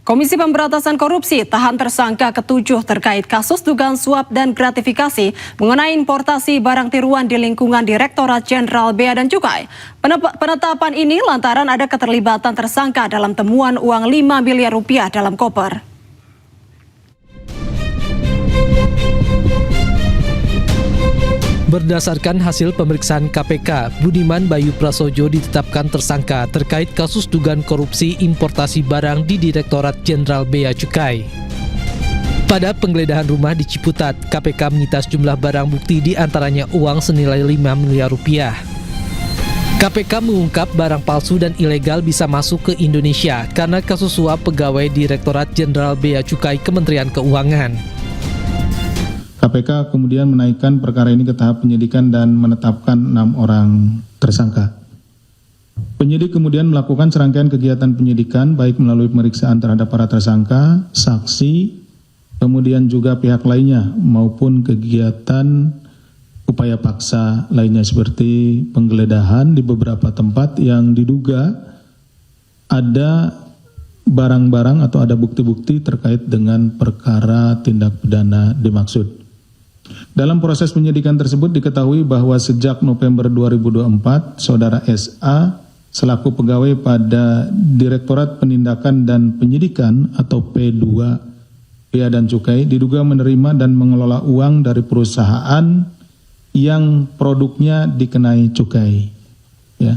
Komisi Pemberantasan Korupsi tahan tersangka ketujuh terkait kasus dugaan suap dan gratifikasi mengenai importasi barang tiruan di lingkungan Direktorat Jenderal Bea dan Cukai. Penetapan ini lantaran ada keterlibatan tersangka dalam temuan uang 5 miliar rupiah dalam koper. Berdasarkan hasil pemeriksaan KPK, Budiman Bayu Prasojo ditetapkan tersangka terkait kasus dugaan korupsi importasi barang di Direktorat Jenderal Bea Cukai. Pada penggeledahan rumah di Ciputat, KPK menyita sejumlah barang bukti di antaranya uang senilai 5 miliar rupiah. KPK mengungkap barang palsu dan ilegal bisa masuk ke Indonesia karena kasus suap pegawai Direktorat Jenderal Bea Cukai Kementerian Keuangan. KPK kemudian menaikkan perkara ini ke tahap penyidikan dan menetapkan 6 orang tersangka. Penyidik kemudian melakukan serangkaian kegiatan penyidikan baik melalui pemeriksaan terhadap para tersangka, saksi, kemudian juga pihak lainnya maupun kegiatan upaya paksa lainnya seperti penggeledahan di beberapa tempat yang diduga ada barang-barang atau ada bukti-bukti terkait dengan perkara tindak pidana dimaksud. Dalam proses penyidikan tersebut diketahui bahwa sejak November 2024, Saudara SA selaku pegawai pada Direktorat Penindakan dan Penyidikan atau P2 Bea dan Cukai diduga menerima dan mengelola uang dari perusahaan yang produknya dikenai cukai, ya,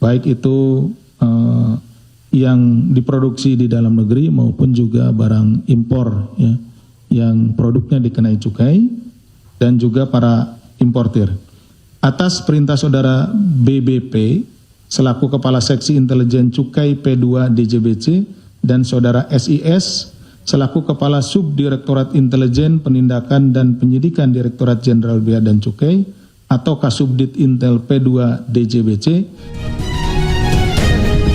baik itu yang diproduksi di dalam negeri maupun juga barang impor, ya, yang produknya dikenai cukai dan juga para importir. Atas perintah Saudara BBP selaku Kepala Seksi Intelijen Cukai P2 DJBC dan Saudara SIS selaku Kepala Subdirektorat Intelijen Penindakan dan Penyidikan Direktorat Jenderal Bea dan Cukai atau Kasubdit Intel P2 DJBC.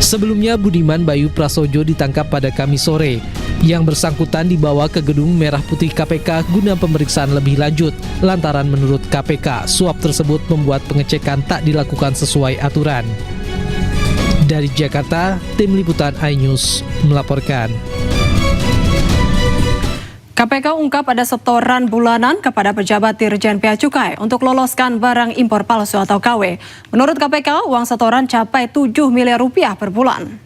Sebelumnya Budiman Bayu Prasojo ditangkap pada Kamis sore. Yang bersangkutan dibawa ke Gedung Merah Putih KPK guna pemeriksaan lebih lanjut. Lantaran menurut KPK, suap tersebut membuat pengecekan tak dilakukan sesuai aturan. Dari Jakarta, Tim Liputan iNews melaporkan. KPK ungkap ada setoran bulanan kepada pejabat Dirjen Bea Cukai untuk loloskan barang impor palsu atau KW. Menurut KPK, uang setoran capai 7 miliar rupiah per bulan.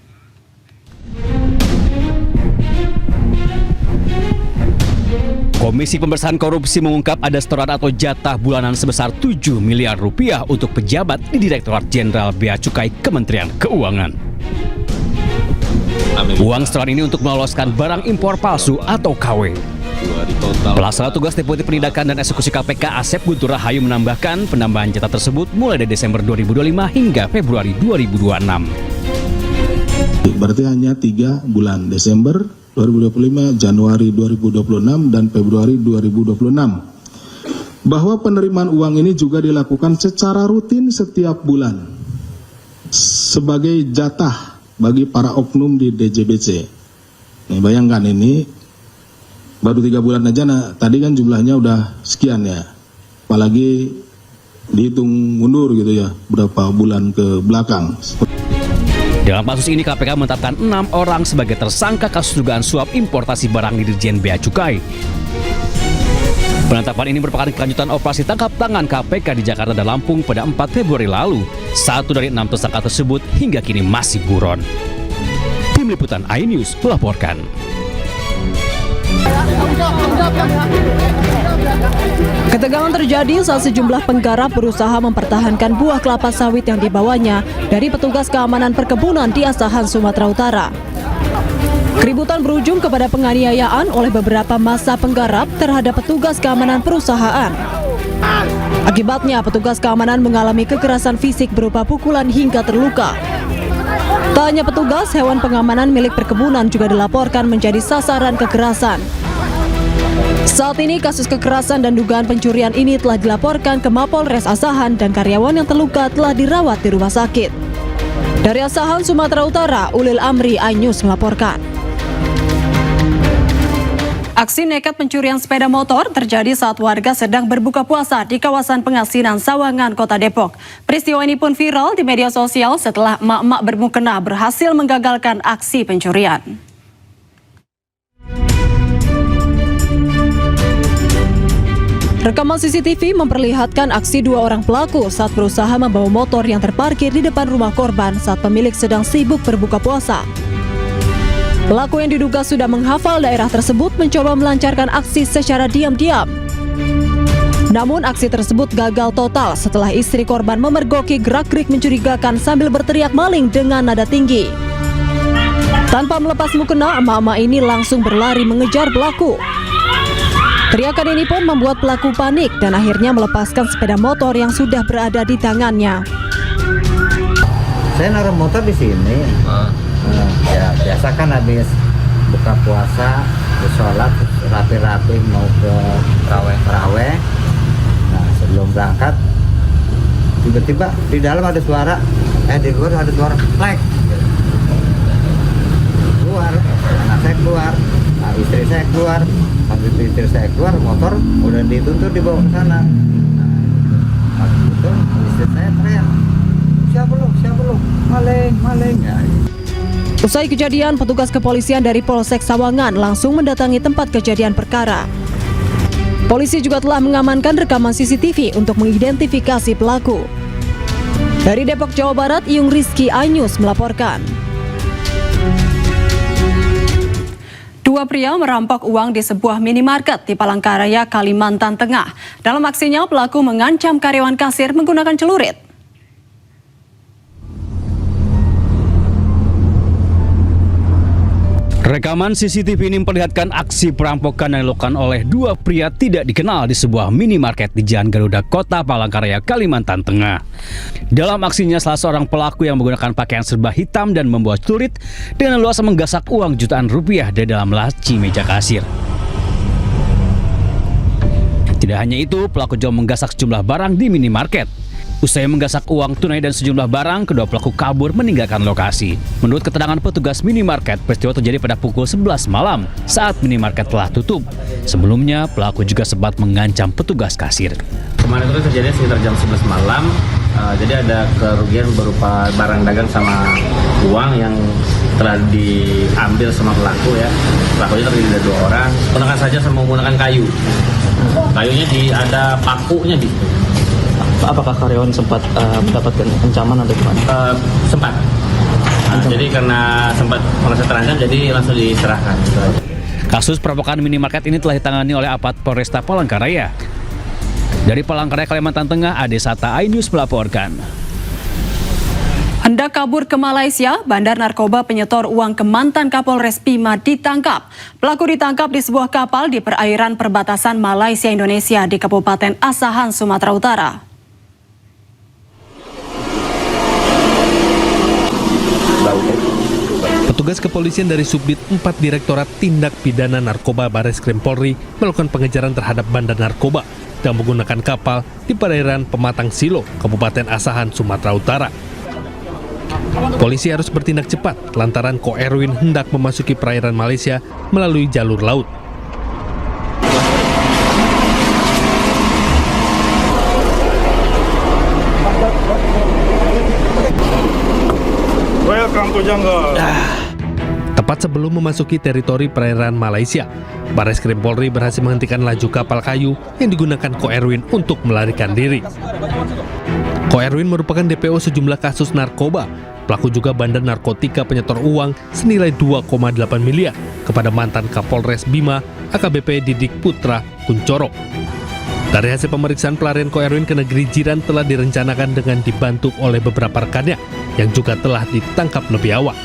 Komisi Pemberantasan Korupsi mengungkap ada setoran atau jatah bulanan sebesar 7 miliar rupiah untuk pejabat di Direktorat Jenderal Bea Cukai Kementerian Keuangan. Uang setoran ini untuk meloloskan barang impor palsu atau KW. Pelaksana tugas Deputi Penindakan dan Eksekusi KPK Asep Guntur Rahayu menambahkan penambahan jatah tersebut mulai dari Desember 2025 hingga Februari 2026. Berarti hanya 3 bulan, Desember 2025, Januari 2026, dan Februari 2026. Bahwa penerimaan uang ini juga dilakukan secara rutin setiap bulan sebagai jatah bagi para oknum di DJBC. Nih, bayangkan ini baru 3 bulan aja, tadi kan jumlahnya udah sekian ya. Apalagi dihitung mundur gitu ya, berapa bulan ke belakang. Dalam kasus ini KPK menetapkan 6 orang sebagai tersangka kasus dugaan suap importasi barang di Dirjen Bea Cukai. Penetapan ini merupakan kelanjutan operasi tangkap tangan KPK di Jakarta dan Lampung pada 4 Februari lalu. 1 dari 6 tersangka tersebut hingga kini masih buron. Tim Liputan iNews melaporkan. Ketegangan terjadi saat sejumlah penggarap berusaha mempertahankan buah kelapa sawit yang dibawanya dari petugas keamanan perkebunan di Asahan, Sumatera Utara. Keributan berujung kepada penganiayaan oleh beberapa massa penggarap terhadap petugas keamanan perusahaan. Akibatnya, petugas keamanan mengalami kekerasan fisik berupa pukulan hingga terluka. Tak hanya petugas, hewan pengamanan milik perkebunan juga dilaporkan menjadi sasaran kekerasan. Saat ini kasus kekerasan dan dugaan pencurian ini telah dilaporkan ke Mapolres Asahan dan karyawan yang terluka telah dirawat di rumah sakit. Dari Asahan, Sumatera Utara, Ulil Amri iNews melaporkan. Aksi nekat pencurian sepeda motor terjadi saat warga sedang berbuka puasa di kawasan Pengasinan, Sawangan, Kota Depok. Peristiwa ini pun viral di media sosial setelah emak-emak bermukena berhasil menggagalkan aksi pencurian. Rekaman CCTV memperlihatkan aksi dua orang pelaku saat berusaha membawa motor yang terparkir di depan rumah korban saat pemilik sedang sibuk berbuka puasa. Pelaku yang diduga sudah menghafal daerah tersebut mencoba melancarkan aksi secara diam-diam. Namun aksi tersebut gagal total setelah istri korban memergoki gerak-gerik mencurigakan sambil berteriak maling dengan nada tinggi. Tanpa melepas mukena, emak-emak ini langsung berlari mengejar pelaku. Teriakan ini pun membuat pelaku panik dan akhirnya melepaskan sepeda motor yang sudah berada di tangannya. Saya naruh motor di sini. Ya biasa kan habis buka puasa, sholat rapi-rapi mau ke terawih. Nah sebelum berangkat, tiba-tiba di dalam ada suara, di luar ada suara plek. Keluar, anak saya keluar, nah, istri saya keluar. Habis istri saya keluar, motor udah dituntut dibawa ke sana. Nah, itu istri saya teriak, siapa lu, maling. Ya. Usai kejadian, petugas kepolisian dari Polsek Sawangan langsung mendatangi tempat kejadian perkara. Polisi juga telah mengamankan rekaman CCTV untuk mengidentifikasi pelaku. Dari Depok, Jawa Barat, Yung Rizky Anyus melaporkan. Dua pria merampok uang di sebuah minimarket di Palangkaraya, Kalimantan Tengah. Dalam aksinya, pelaku mengancam karyawan kasir menggunakan celurit. Rekaman CCTV ini memperlihatkan aksi perampokan yang dilakukan oleh dua pria tidak dikenal di sebuah minimarket di Jalan Garuda, Kota Palangkaraya, Kalimantan Tengah. Dalam aksinya, salah seorang pelaku yang menggunakan pakaian serba hitam dan membawa celurit dengan leluasa menggasak uang jutaan rupiah dari dalam laci meja kasir. Tidak hanya itu, pelaku juga menggasak sejumlah barang di minimarket. Usai menggasak uang tunai dan sejumlah barang, kedua pelaku kabur meninggalkan lokasi. Menurut keterangan petugas minimarket, peristiwa terjadi pada pukul 11 malam saat minimarket telah tutup. Sebelumnya, pelaku juga sempat mengancam petugas kasir. Kemarin itu terjadi sekitar jam 11 malam, jadi ada kerugian berupa barang dagang sama uang yang telah diambil sama pelaku ya. Pelakunya terdiri dari dua orang, gunakan saja sama menggunakan kayu. Kayunya ada pakunya di situ. Apakah karyawan sempat mendapatkan ancaman atau gimana? Sempat. Jadi karena sempat merasa terancam, jadi langsung diserahkan. Kasus perampokan minimarket ini telah ditangani oleh Aparat Polresta Palangkaraya. Dari Palangkaraya, Kalimantan Tengah, Ade Sata, iNews melaporkan. Hendak kabur ke Malaysia, bandar narkoba penyetor uang ke mantan Kapolres Bima ditangkap. Pelaku ditangkap di sebuah kapal di perairan perbatasan Malaysia-Indonesia di Kabupaten Asahan, Sumatera Utara. Petugas kepolisian dari Subdit 4 Direktorat Tindak Pidana Narkoba Bareskrim Polri melakukan pengejaran terhadap bandar narkoba yang menggunakan kapal di perairan Pematang Silo, Kabupaten Asahan, Sumatera Utara. Polisi harus bertindak cepat lantaran Ko Erwin hendak memasuki perairan Malaysia melalui jalur laut. Welcome to jungle. Tepat sebelum memasuki teritori perairan Malaysia, Bareskrim Polri berhasil menghentikan laju kapal kayu yang digunakan Ko Erwin untuk melarikan diri. Ko Erwin merupakan DPO sejumlah kasus narkoba. Pelaku juga bandar narkotika penyetor uang senilai 2,8 miliar kepada mantan Kapolres Bima AKBP Didik Putra Kunchoro. Dari hasil pemeriksaan, pelarian Ko Erwin ke negeri jiran telah direncanakan dengan dibantu oleh beberapa rekannya yang juga telah ditangkap lebih awal.